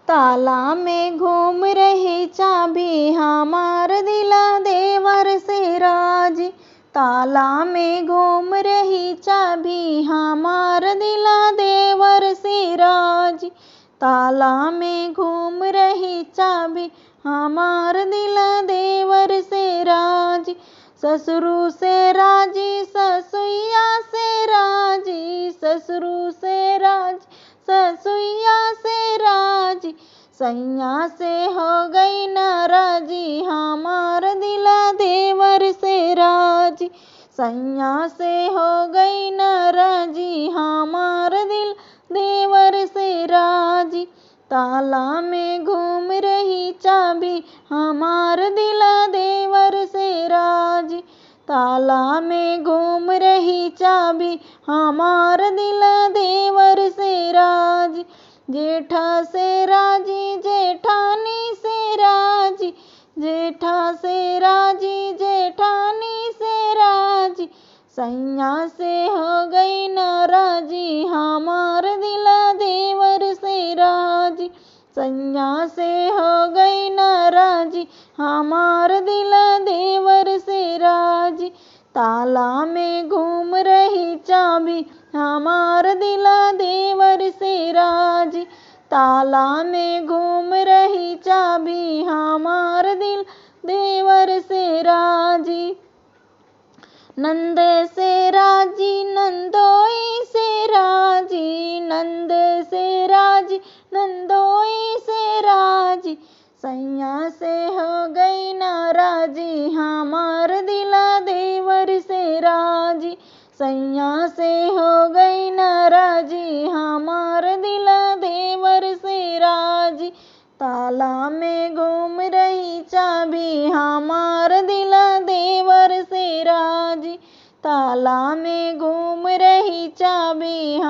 ताला में घूम रही चाबी हमार दिला देवर से राजी। ताला में घूम रही चाबी हमार दिला देवर से राजी। ताला में घूम रही चाबी हमार दिला देवर से राजी। ससुरु से राजी ससुइया से राजी, ससुरु से राजी ससुइया से राजी। सैया से हो गई नाराजी हमार दिला देवर से राजी। सैया से हो गई नाराजी हमार दिल देवर से राजी। ताला में घूम रही चाबी हमार दिला देवर से राजी। ताला में घूम रही चाबी हमार दिला देवर से राजी। जेठा से राजी जेठानी से राजी, जेठा से राजी जेठानी से राजी। सैया से हो गई नाराजी हमार दिला देवर से राजी। सैया से हो गई नाराजी हमार दिला देवर से राजी। ताला में घूम रही चाबी हमार दिला देवर से राजी। ताला में घूम रही चाबी हमार दिल देवर से राजी। नंद से राजी नंदोई से राजी, नंद से राजी नंदोई से राजी। सैया से हो गई नाराजी हमार दिला देवर से राजी। सैया से हो गई नाराजी हमार दिला देवर से राजी। ताला में घूम रही चाबी हमार दिला देवर से राजी। ताला में घूम रही चाबी